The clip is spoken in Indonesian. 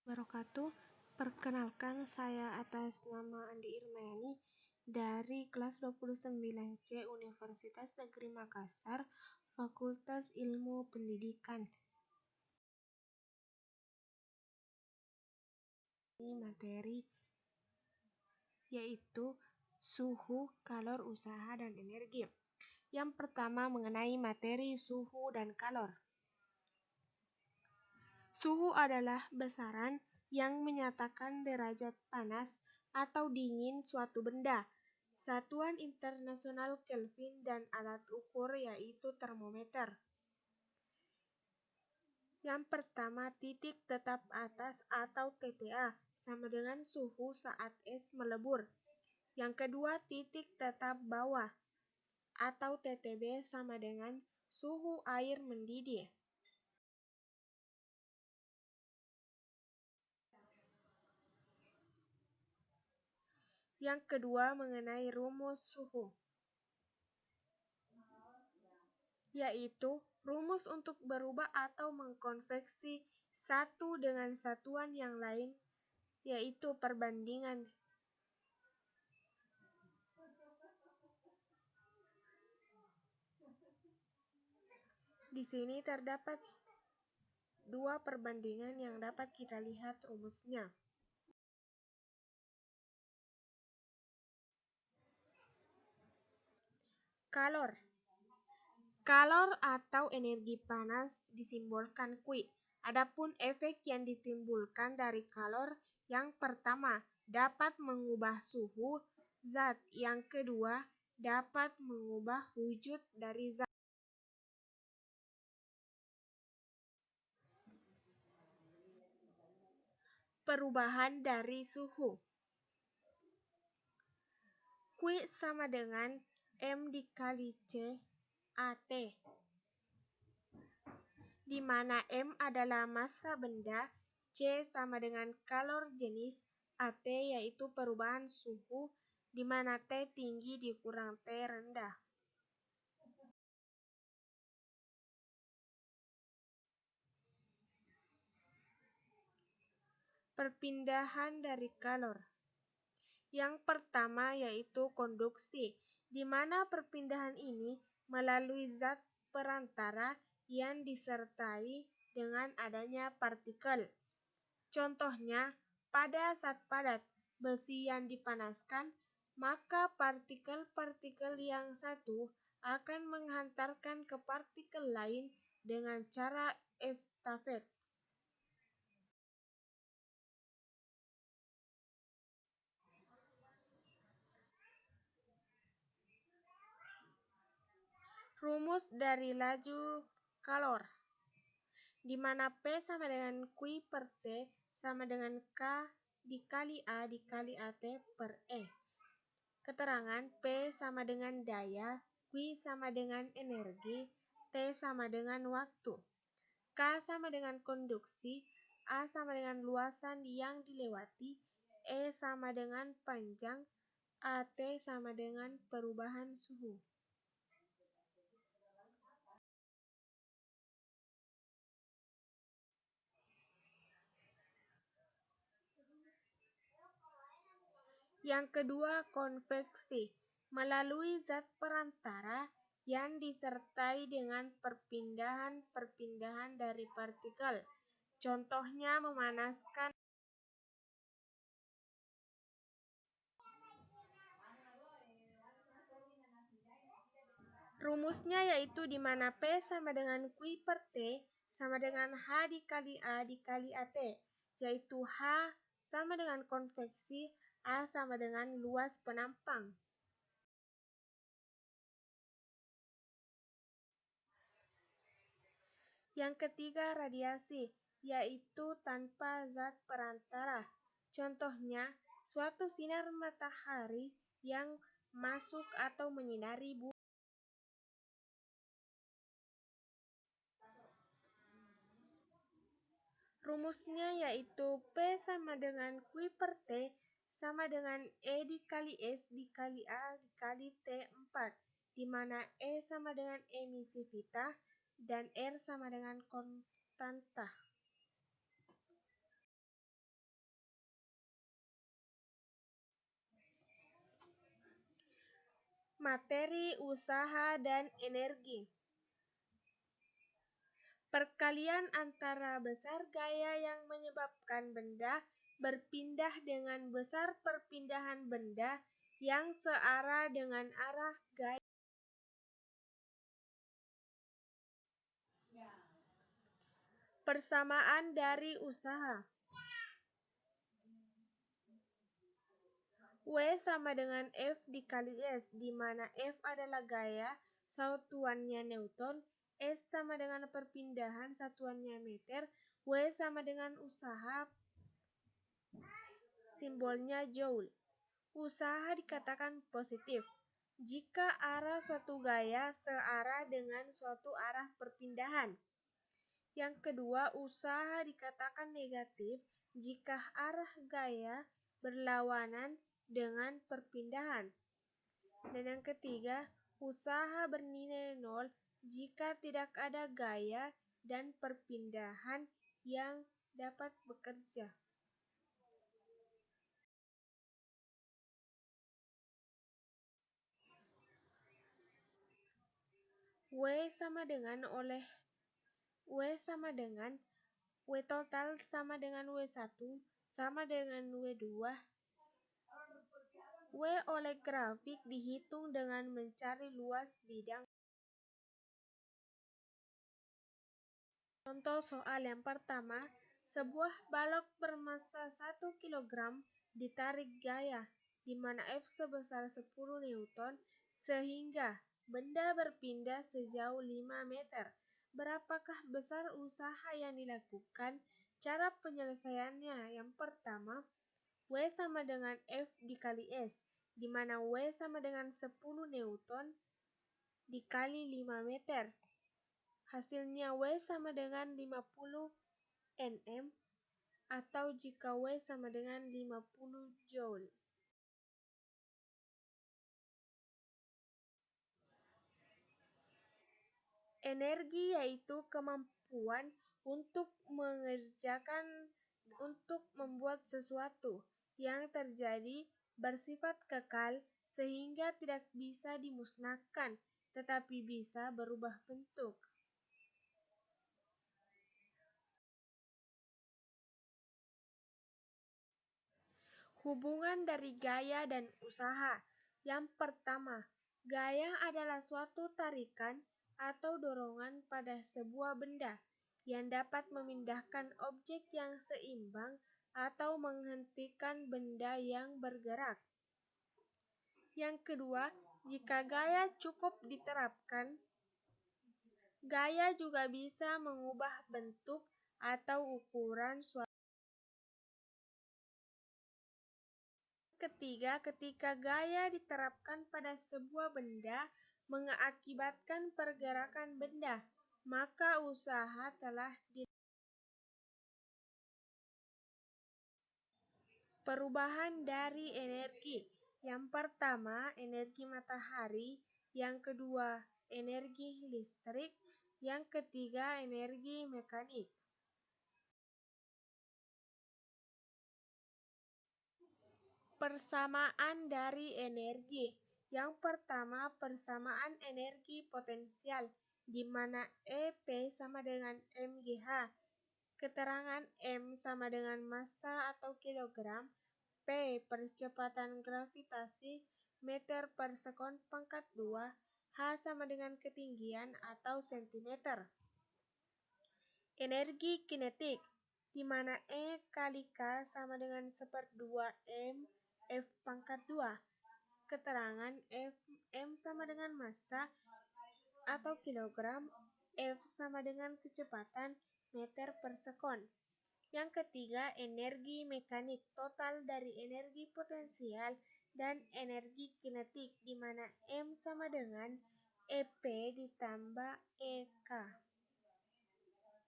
Wabarakatuh. Perkenalkan, saya atas nama Andi Irmayani dari kelas 29C Universitas Negeri Makassar, Fakultas Ilmu Pendidikan. Ini materi yaitu suhu, kalor, usaha, dan energi. Yang pertama mengenai materi suhu dan kalor. Suhu adalah besaran yang menyatakan derajat panas atau dingin suatu benda. Satuan internasional Kelvin dan alat ukur yaitu termometer. Yang pertama, titik tetap atas atau TTA sama dengan suhu saat es melebur. Yang kedua, titik tetap bawah atau TTB sama dengan suhu air mendidih. Yang kedua mengenai rumus suhu, yaitu rumus untuk berubah atau mengkonveksi satu dengan satuan yang lain, yaitu perbandingan. Di sini terdapat dua perbandingan yang dapat kita lihat rumusnya. Kalor. Kalor atau energi panas disimbolkan Q. Adapun efek yang ditimbulkan dari kalor, yang pertama dapat mengubah suhu zat, yang kedua dapat mengubah wujud dari zat. Perubahan dari suhu. Q sama dengan M dikali C AT, di mana M adalah massa benda, C sama dengan kalor jenis, AT yaitu perubahan suhu, di mana T tinggi dikurang T rendah. Perpindahan dari kalor. Yang pertama yaitu konduksi, di mana perpindahan ini melalui zat perantara yang disertai dengan adanya partikel. Contohnya, pada zat padat besi yang dipanaskan, maka partikel-partikel yang satu akan menghantarkan ke partikel lain dengan cara estafet. Rumus dari laju kalor, di mana P sama dengan Q per T sama dengan K dikali A dikali AT per E. Keterangan P sama dengan daya, Q sama dengan energi, T sama dengan waktu. K sama dengan konduksi, A sama dengan luasan yang dilewati, E sama dengan panjang, AT sama dengan perubahan suhu. Yang kedua, konveksi, melalui zat perantara yang disertai dengan perpindahan-perpindahan dari partikel. Contohnya memanaskan. Rumusnya yaitu di mana P sama dengan Q per T sama dengan H dikali A dikali AT, yaitu H sama dengan konveksi, A sama dengan luas penampang. Yang ketiga, radiasi, yaitu tanpa zat perantara. Contohnya, suatu sinar matahari yang masuk atau menyinari bumi. Rumusnya yaitu P sama dengan Q per T sama dengan E dikali S dikali A dikali T4, di mana E sama dengan emisivitas dan R sama dengan konstanta. Materi, usaha, dan energi. Perkalian antara besar gaya yang menyebabkan benda berpindah dengan besar perpindahan benda yang searah dengan arah gaya. Persamaan dari usaha. W sama dengan F dikali S, di mana F adalah gaya, satuannya Newton, S sama dengan perpindahan, satuannya meter, W sama dengan usaha, simbolnya joule. Usaha dikatakan positif jika arah suatu gaya searah dengan suatu arah perpindahan. Yang kedua, usaha dikatakan negatif jika arah gaya berlawanan dengan perpindahan. Dan yang ketiga, usaha bernilai nol jika tidak ada gaya dan perpindahan yang dapat bekerja. W sama dengan W total sama dengan W1 sama dengan W2. W oleh grafik dihitung dengan mencari luas bidang. Contoh soal yang pertama, sebuah balok bermassa 1 kg ditarik gaya, di mana F sebesar 10 Newton, sehingga benda berpindah sejauh 5 meter. Berapakah besar usaha yang dilakukan? Cara penyelesaiannya, yang pertama, W sama dengan F dikali S, di mana W sama dengan 10 Newton dikali 5 meter. Hasilnya W sama dengan 50 Nm, atau jika W sama dengan 50 Joule. Energi yaitu kemampuan untuk membuat sesuatu yang terjadi bersifat kekal sehingga tidak bisa dimusnahkan, tetapi bisa berubah bentuk. Hubungan dari gaya dan usaha. Yang pertama, gaya adalah suatu tarikan atau dorongan pada sebuah benda yang dapat memindahkan objek yang seimbang atau menghentikan benda yang bergerak. Yang kedua, jika gaya cukup diterapkan, gaya juga bisa mengubah bentuk atau ukuran suatu. Ketiga, ketika gaya diterapkan pada sebuah benda mengakibatkan pergerakan benda, maka usaha telah dilakukan. Perubahan dari energi. Yang pertama, energi matahari. Yang kedua, energi listrik. Yang ketiga, energi mekanik. Persamaan dari energi. Yang pertama, persamaan energi potensial, di mana EP sama dengan mGh. Keterangan M sama dengan massa atau kilogram, P percepatan gravitasi, meter per sekon pangkat 2, H sama dengan ketinggian atau sentimeter. Energi kinetik, di mana E kali K sama dengan 1/2 M F pangkat 2. Keterangan M sama dengan massa atau kilogram, F sama dengan kecepatan meter per sekon. Yang ketiga, energi mekanik total dari energi potensial dan energi kinetik, di mana M sama dengan EP ditambah EK.